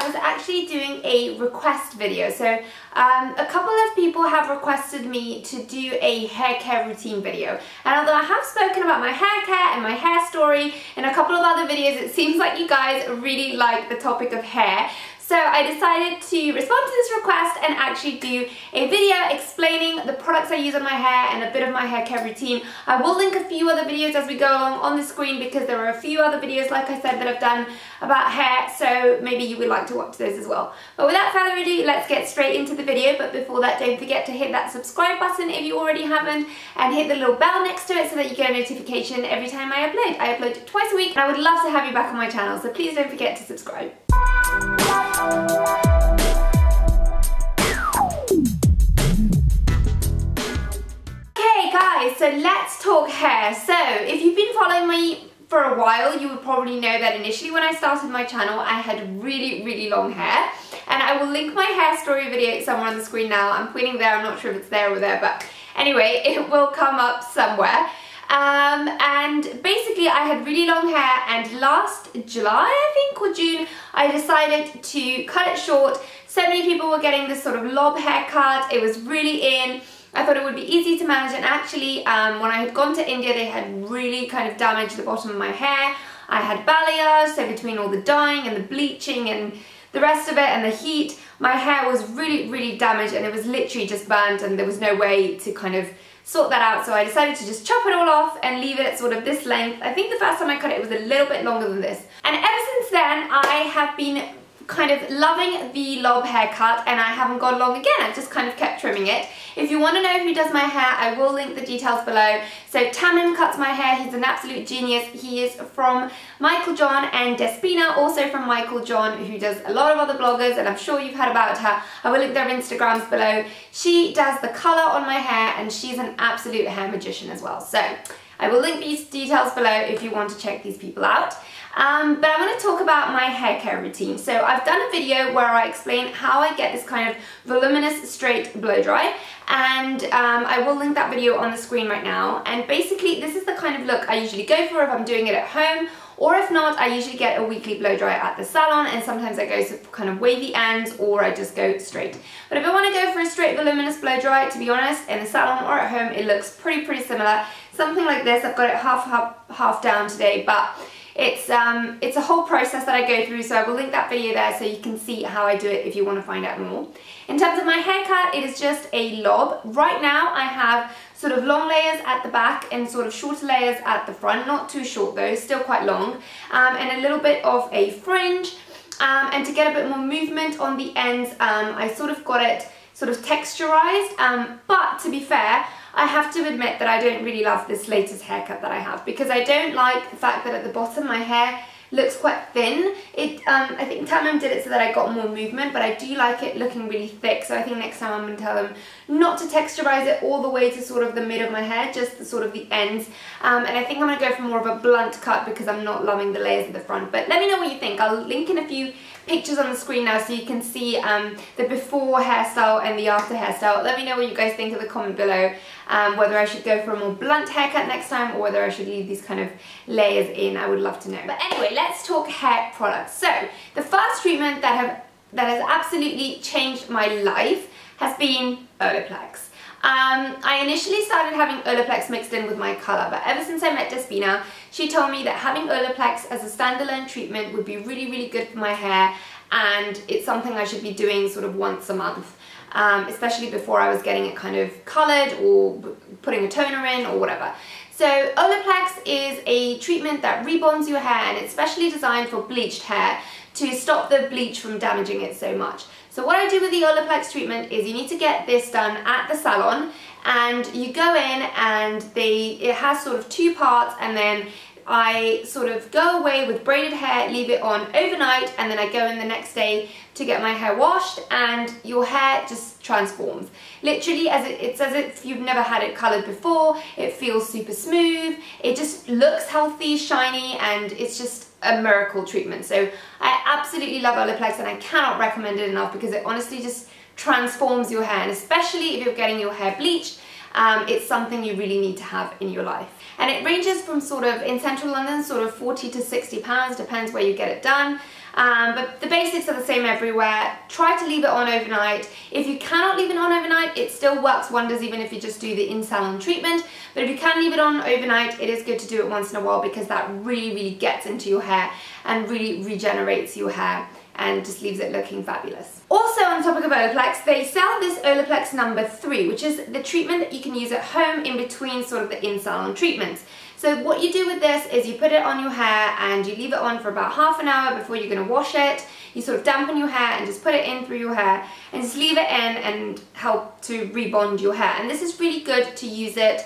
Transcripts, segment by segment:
I was actually doing a request video. So a couple of people have requested me to do a hair care routine video. And although I have spoken about my hair care and my hair story in a couple of other videos, it seems like you guys really like the topic of hair. So I decided to respond to this request and actually do a video explaining the products I use on my hair and a bit of my hair care routine. I will link a few other videos as we go along on the screen because there are a few other videos, like I said, that I've done about hair, so maybe you would like to watch those as well. But without further ado, let's get straight into the video. But before that, don't forget to hit that subscribe button if you already haven't, and hit the little bell next to it so that you get a notification every time I upload. I upload twice a week and I would love to have you back on my channel, so please don't forget to subscribe. Okay guys, so let's talk hair. So if you've been following me for a while, you would probably know that initially when I started my channel I had really long hair, and I will link my hair story video somewhere on the screen now. I'm pointing there, I'm not sure if it's there or there, but anyway, it will come up somewhere. And basically I had really long hair, and last July I think, or June, I decided to cut it short. So many people were getting this sort of lob haircut, it was really in. I thought it would be easy to manage, and actually when I had gone to India they had really kind of damaged the bottom of my hair. I had balayage, so between all the dyeing and the bleaching and the rest of it and the heat, my hair was really damaged, and it was literally just burnt, and there was no way to kind of sort that out. So I decided to just chop it all off and leave it sort of this length. I think the first time I cut it was a little bit longer than this. And ever since then I have been kind of loving the lob haircut, and I haven't gone long again. I've just kind of kept trimming it. If you want to know who does my hair, I will link the details below. So Tamim cuts my hair. He's an absolute genius. He is from Michael John, and Despina also from Michael John, who does a lot of other bloggers, and I'm sure you've heard about her. I will link their Instagrams below. She does the colour on my hair, and she's an absolute hair magician as well. So I will link these details below if you want to check these people out. But I'm going to talk about my hair care routine. So I've done a video where I explain how I get this kind of voluminous straight blow dry, and I will link that video on the screen right now. And basically this is the kind of look I usually go for if I'm doing it at home, or if not, I usually get a weekly blow dry at the salon, and sometimes I go for kind of wavy ends, or I just go straight. But if I want to go for a straight voluminous blow dry, to be honest, in the salon or at home, it looks pretty similar. Something like this. I've got it half down today, but it's a whole process that I go through, so I will link that video there so you can see how I do it if you want to find out more. In terms of my haircut, it is just a lob. Right now I have sort of long layers at the back and sort of shorter layers at the front, not too short though, still quite long, and a little bit of a fringe, and to get a bit more movement on the ends, I sort of got it sort of texturized, but to be fair, I have to admit that I don't really love this latest haircut that I have, because I don't like the fact that at the bottom my hair looks quite thin. I think Tamim did it so that I got more movement, but I do like it looking really thick, so I think next time I'm going to tell them not to texturize it all the way to sort of the mid of my hair, just the sort of the ends, and I think I'm going to go for more of a blunt cut because I'm not loving the layers at the front. But let me know what you think. I'll link in a few pictures on the screen now so you can see the before hairstyle and the after hairstyle. Let me know what you guys think in the comment below, whether I should go for a more blunt haircut next time or whether I should leave these kind of layers in. I would love to know. But anyway, let's talk hair products. So the first treatment that has absolutely changed my life has been Olaplex. I initially started having Olaplex mixed in with my colour, but ever since I met Despina, she told me that having Olaplex as a standalone treatment would be really good for my hair, and it's something I should be doing sort of once a month, especially before I was getting it kind of coloured or putting a toner in or whatever. So Olaplex is a treatment that rebonds your hair, and it's specially designed for bleached hair to stop the bleach from damaging it so much. So what I do with the Olaplex treatment is you need to get this done at the salon, and you go in and it has sort of two parts, and then I sort of go away with braided hair, leave it on overnight, and then I go in the next day to get my hair washed, and your hair just transforms. Literally, it's as if you've never had it coloured before. It feels super smooth, it just looks healthy, shiny, and it's just a miracle treatment. So I absolutely love Olaplex, and I cannot recommend it enough because it honestly just transforms your hair, and especially if you're getting your hair bleached, it's something you really need to have in your life. And it ranges from sort of, in central London, sort of £40 to £60, depends where you get it done. But the basics are the same everywhere. Try to leave it on overnight. If you cannot leave it on overnight, it still works wonders even if you just do the in-salon treatment. But if you can leave it on overnight, it is good to do it once in a while because that really gets into your hair and really regenerates your hair and just leaves it looking fabulous. Also, on the topic of Olaplex, they sell this Olaplex number 3, which is the treatment that you can use at home in between sort of the in-salon treatments. So what you do with this is you put it on your hair and you leave it on for about half an hour before you're going to wash it. You sort of dampen your hair and just put it in through your hair and just leave it in and help to rebond your hair. And this is really good to use it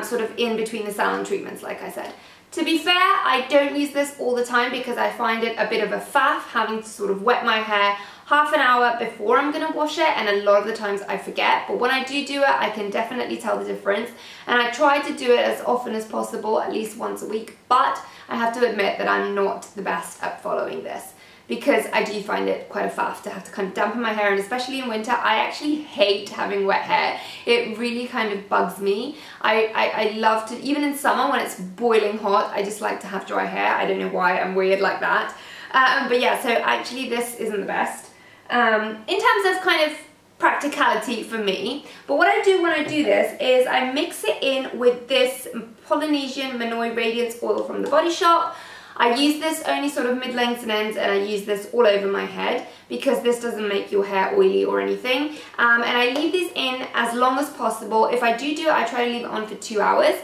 sort of in between the salon treatments, like I said. To be fair, I don't use this all the time because I find it a bit of a faff having to sort of wet my hair half an hour before I'm going to wash it, and a lot of the times I forget. But when I do it, I can definitely tell the difference, and I try to do it as often as possible, at least once a week. But I have to admit that I'm not the best at following this because I do find it quite a faff to have to kind of dampen my hair, and especially in winter, I actually hate having wet hair. It really kind of bugs me. I love to, even in summer when it's boiling hot, I just like to have dry hair. I don't know why, I'm weird like that. But yeah, so actually this isn't the best in terms of kind of practicality for me. But what I do when I do this is I mix it in with this Polynesian Manoi Radiance Oil from the Body Shop. I use this only sort of mid-lengths and ends, and I use this all over my head because this doesn't make your hair oily or anything. And I leave these in as long as possible. If I do it, I try to leave it on for 2 hours.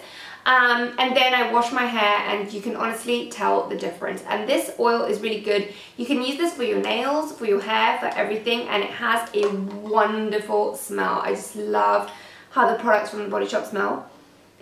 And then I wash my hair, and you can honestly tell the difference. And this oil is really good. You can use this for your nails, for your hair, for everything, and it has a wonderful smell. I just love how the products from the Body Shop smell.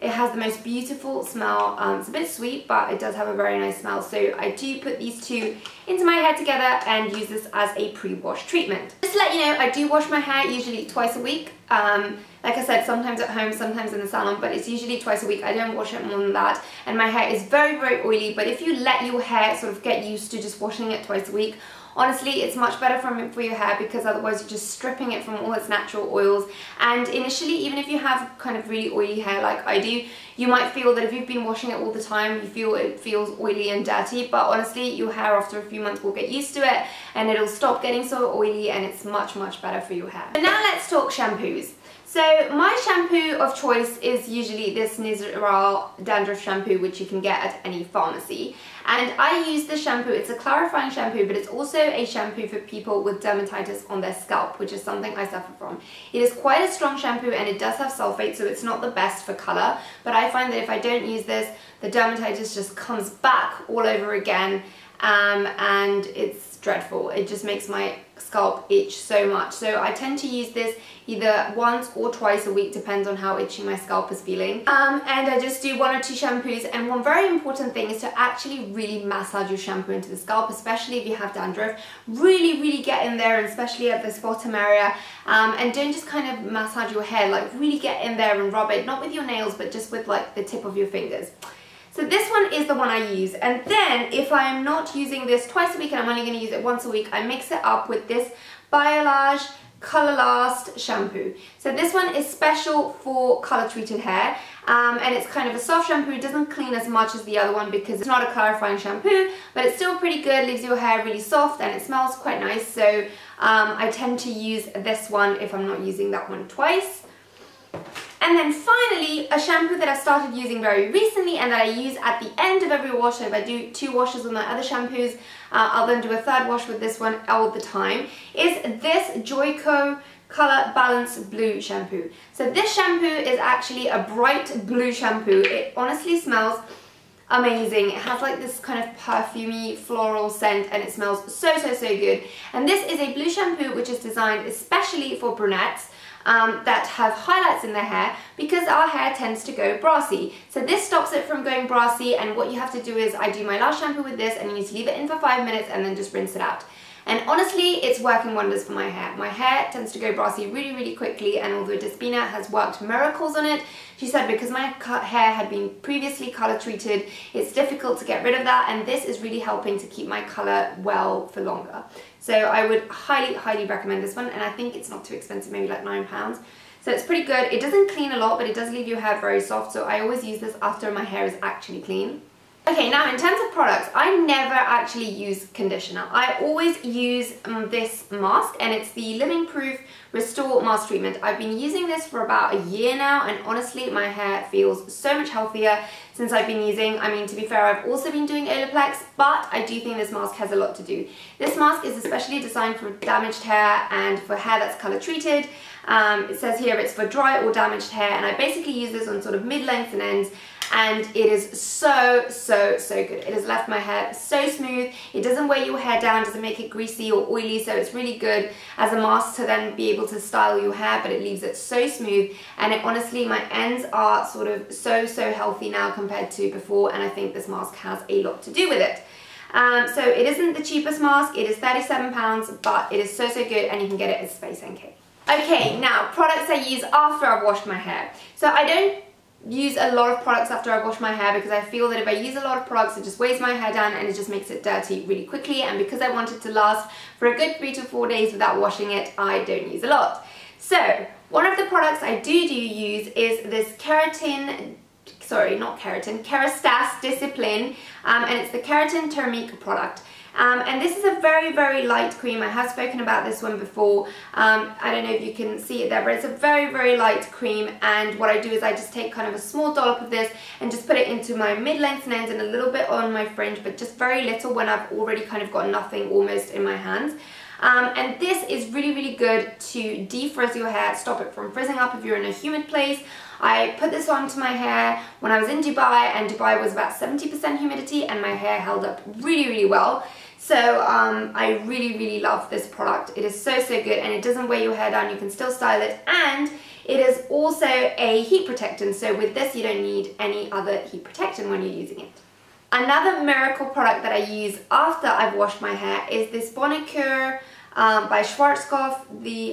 It has the most beautiful smell. It's a bit sweet, but it does have a very nice smell. So I do put these two into my hair together and use this as a pre-wash treatment. Just to let you know, I do wash my hair usually twice a week. Like I said, sometimes at home, sometimes in the salon, but it's usually twice a week. I don't wash it more than that. And my hair is very oily, but if you let your hair sort of get used to just washing it twice a week, honestly, it's much better for your hair because otherwise you're just stripping it from all its natural oils. And initially, even if you have kind of really oily hair like I do, you might feel that if you've been washing it all the time, you feel it feels oily and dirty. But honestly, your hair after a few months will get used to it and it'll stop getting so oily, and it's much better for your hair. And now let's talk shampoos. So my shampoo of choice is usually this Nizoral dandruff shampoo, which you can get at any pharmacy. And I use this shampoo. It's a clarifying shampoo, but it's also a shampoo for people with dermatitis on their scalp, which is something I suffer from. It is quite a strong shampoo, and it does have sulfate, so it's not the best for color. But I find that if I don't use this, the dermatitis just comes back all over again, and it's dreadful. It just makes my scalp itch so much. So I tend to use this either once or twice a week, depends on how itchy my scalp is feeling. And I just do 1 or 2 shampoos. And one very important thing is to actually really massage your shampoo into the scalp, especially if you have dandruff. Really get in there, and especially at this bottom area. And don't just kind of massage your hair, like really get in there and rub it, not with your nails, but just with like the tip of your fingers. So this one is the one I use, and then if I am not using this twice a week and I'm only going to use it once a week, I mix it up with this Biolage Color Last shampoo. So this one is special for color treated hair, and it's kind of a soft shampoo. It doesn't clean as much as the other one because it's not a clarifying shampoo, but it's still pretty good, leaves your hair really soft, and it smells quite nice. So I tend to use this one if I'm not using that one twice. And then finally, a shampoo that I started using very recently and that I use at the end of every wash. So if I do 2 washes with my other shampoos, I'll then do a 3rd wash with this one all the time, is this Joico Color Balance Blue shampoo. So this shampoo is actually a bright blue shampoo. It honestly smells amazing. It has like this kind of perfumey floral scent, and it smells so good. And this is a blue shampoo which is designed especially for brunettes that have highlights in their hair, because our hair tends to go brassy. So this stops it from going brassy, and what you have to do is I do my last shampoo with this, and you need to leave it in for 5 minutes and then just rinse it out. And honestly, it's working wonders for my hair. My hair tends to go brassy really quickly, and although JASMINA has worked miracles on it, she said because my hair had been previously color treated, it's difficult to get rid of that, and this is really helping to keep my color well for longer. So I would highly recommend this one, and I think it's not too expensive, maybe like £9. So it's pretty good. It doesn't clean a lot, but it does leave your hair very soft, so I always use this after my hair is actually clean. Okay, now in terms of products, I never actually use conditioner. I always use this mask, and it's the Living Proof Restore Mask Treatment. I've been using this for about a year now, and honestly my hair feels so much healthier since I've been using. I mean, to be fair, I've also been doing Olaplex, but I do think this mask has a lot to do. This mask is especially designed for damaged hair and for hair that's color treated. It says here it's for dry or damaged hair, and I basically use this on sort of mid-length and ends, and it is so good. It has left my hair so smooth. It doesn't weigh your hair down, doesn't make it greasy or oily, so it's really good as a mask to then be able to style your hair, but it leaves it so smooth. And it, honestly, my ends are sort of so healthy now compared to before, and I think this mask has a lot to do with it. So it isn't the cheapest mask, it is £37, but it is so good, and you can get it at Space NK. Okay, now products I use after I've washed my hair. So I don't use a lot of products after I wash my hair because I feel that if I use a lot of products, it just weighs my hair down and it just makes it dirty really quickly. And because I want it to last for a good 3 to 4 days without washing it, I don't use a lot. So one of the products I do use is this Kerastase Discipline, and it's the Keratin Thermique product. And this is a very light cream. I have spoken about this one before. I don't know if you can see it there, but it's a very light cream, and what I do is I just take kind of a small dollop of this and just put it into my mid-length and ends and a little bit on my fringe, but just very little when I've already kind of got nothing almost in my hands. And this is really good to defrizz your hair, stop it from frizzing up if you're in a humid place. I put this onto my hair when I was in Dubai, and Dubai was about 70% humidity, and my hair held up really well. So I really love this product. It is so good, and it doesn't weigh your hair down. You can still style it, and it is also a heat protectant. So with this, you don't need any other heat protection when you're using it. Another miracle product that I use after I've washed my hair is this Bonicure by Schwarzkopf.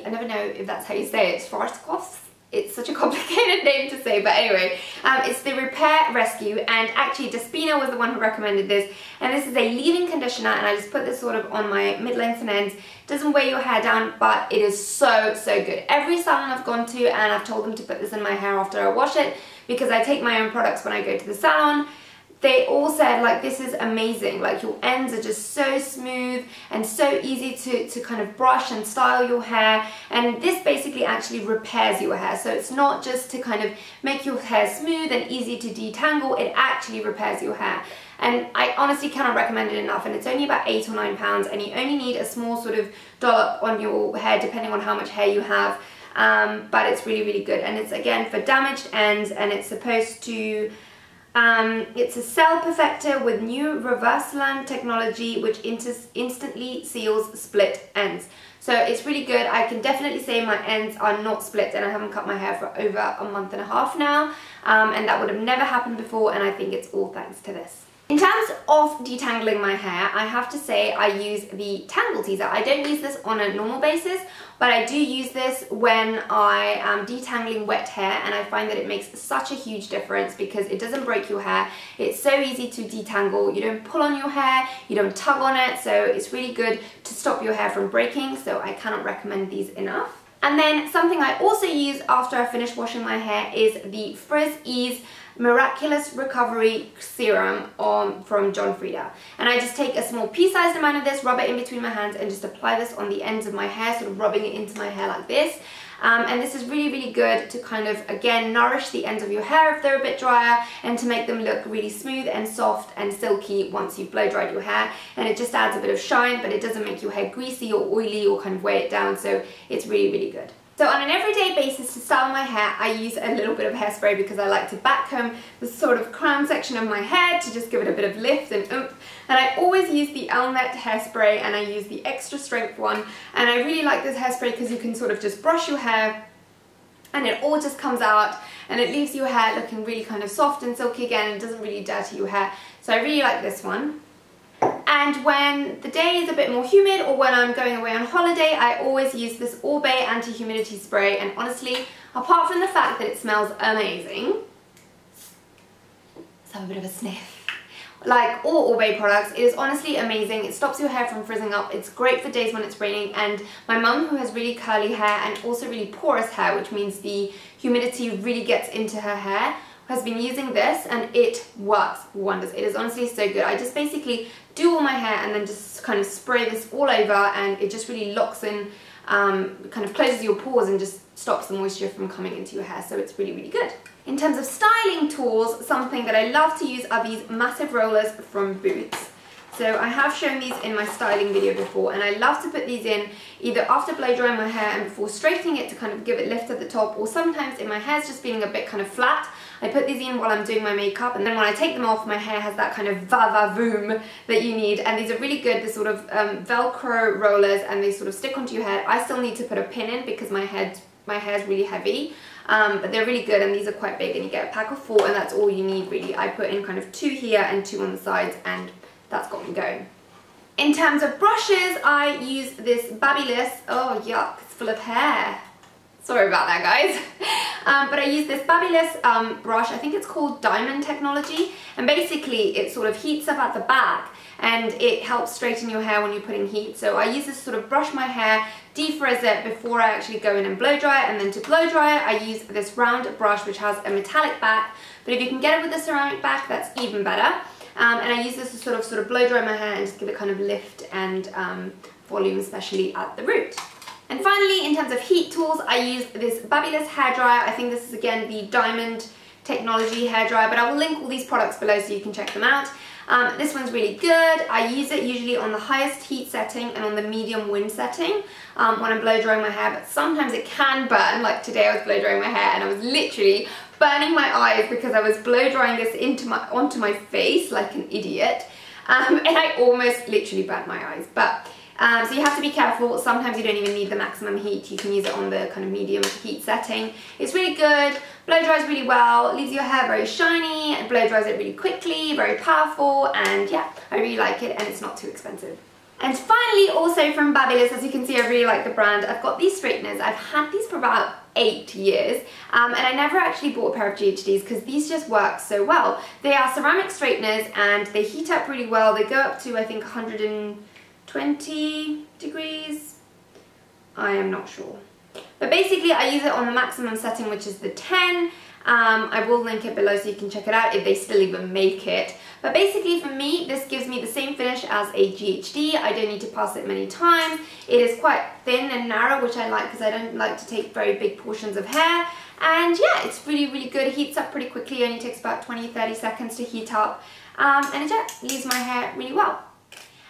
I never know if that's how you say it, Schwarzkopf. It's such a complicated name to say, but anyway, it's the Repair Rescue, and actually JASMINA was the one who recommended this, and this is a leave-in conditioner, and I just put this sort of on my mid-length and ends. Doesn't weigh your hair down, but it is so good. Every salon I've gone to, and I've told them to put this in my hair after I wash it, because I take my own products when I go to the salon. They all said, like, this is amazing, like your ends are just so smooth and so easy to kind of brush and style your hair, and this basically actually repairs your hair. So it's not just to kind of make your hair smooth and easy to detangle, it actually repairs your hair. And I honestly cannot recommend it enough, and it's only about £8 or £9, and you only need a small sort of dollop on your hair depending on how much hair you have, but it's really good, and it's again for damaged ends, and it's supposed to it's a cell perfector with new Reversalan technology which instantly seals split ends. So it's really good. I can definitely say my ends are not split, and I haven't cut my hair for over a month and a half now, and that would have never happened before, and I think it's all thanks to this. In terms of detangling my hair, I have to say I use the Tangle Teaser. I don't use this on a normal basis, but I do use this when I am detangling wet hair, and I find that it makes such a huge difference because it doesn't break your hair. It's so easy to detangle. You don't pull on your hair, you don't tug on it, so it's really good to stop your hair from breaking, so I cannot recommend these enough. And then something I also use after I finish washing my hair is the Frizz Ease Miraculous Recovery Serum from John Frieda. And I just take a small pea-sized amount of this, rub it in between my hands, and just apply this on the ends of my hair, sort of rubbing it into my hair like this. And this is really good to kind of, again, nourish the ends of your hair if they're a bit drier, and to make them look really smooth and soft and silky once you've blow dried your hair. And it just adds a bit of shine, but it doesn't make your hair greasy or oily or kind of weigh it down, so it's really good. So on an everyday basis to style my hair, I use a little bit of hairspray because I like to backcomb the sort of crown section of my hair to just give it a bit of lift and oomph. And I always use the Elmet hairspray, and I use the extra strength one. And I really like this hairspray because you can sort of just brush your hair and it all just comes out, and it leaves your hair looking really kind of soft and silky again, and doesn't really dirty your hair. So I really like this one. And when the day is a bit more humid, or when I'm going away on holiday, I always use this All Bay anti-humidity spray. And honestly, apart from the fact that it smells amazing, let's have a bit of a sniff. Like all Bay products, it is honestly amazing. It stops your hair from frizzing up. It's great for days when it's raining. And my mum, who has really curly hair and also really porous hair, which means the humidity really gets into her hair, has been using this and it works wonders. It is honestly so good. I just basically do all my hair and then just kind of spray this all over, and it just really locks in, kind of closes your pores and just stops the moisture from coming into your hair, so it's really, really good. In terms of styling tools, something that I love to use are these massive rollers from Boots. So I have shown these in my styling video before, and I love to put these in either after blow drying my hair and before straightening it to kind of give it lift at the top, or sometimes if my hair's just feeling a bit kind of flat, I put these in while I'm doing my makeup, and then when I take them off, my hair has that kind of va-va-voom that you need. And these are really good, they're sort of Velcro rollers, and they sort of stick onto your head. I still need to put a pin in because my hair is really heavy, but they're really good, and these are quite big, and you get a pack of 4, and that's all you need really. I put in kind of 2 here and 2 on the sides, and that's got me going. In terms of brushes, I use this Babyless, oh yuck, it's full of hair. Sorry about that, guys. But I use this Babyless brush, I think it's called Diamond Technology, and basically it sort of heats up at the back and it helps straighten your hair when you're putting heat. So I use this to sort of brush my hair, defrizz it before I actually go in and blow dry it, and then to blow dry it I use this round brush which has a metallic back, but if you can get it with a ceramic back, that's even better. And I use this to sort of blow dry my hair and just give it kind of lift and volume, especially at the root. And finally, in terms of heat tools, I use this Babyless hairdryer. I think this is again the Diamond Technology hairdryer, but I will link all these products below so you can check them out. This one's really good. I use it usually on the highest heat setting and on the medium wind setting when I'm blow drying my hair, but sometimes it can burn. Like today I was blow drying my hair and I was literally burning my eyes because I was blow drying this onto my face like an idiot, and I almost literally burnt my eyes. But so you have to be careful. Sometimes you don't even need the maximum heat. You can use it on the kind of medium heat setting. It's really good, blow dries really well, leaves your hair very shiny, and blow dries it really quickly, very powerful, and yeah, I really like it, and it's not too expensive. And finally, also from Babyless, as you can see, I really like the brand. I've got these straighteners. I've had these for about 8 years, and I never actually bought a pair of GHDs because these just work so well. They are ceramic straighteners and they heat up really well. They go up to, I think, 120 degrees. I am not sure. But basically, I use it on the maximum setting, which is the 10. I will link it below so you can check it out if they still even make it. But basically for me, this gives me the same finish as a GHD. I don't need to pass it many times. It is quite thin and narrow, which I like because I don't like to take very big portions of hair. And yeah, it's really, really good. It heats up pretty quickly. It only takes about 20-30 seconds to heat up. And it just leaves my hair really well.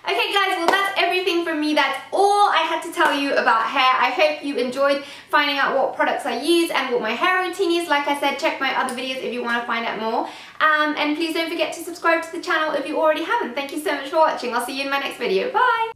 Okay guys, well that's everything from me. That's all I had to tell you about hair. I hope you enjoyed finding out what products I use and what my hair routine is. Like I said, check my other videos if you want to find out more. And please don't forget to subscribe to the channel if you already haven't. Thank you so much for watching. I'll see you in my next video. Bye!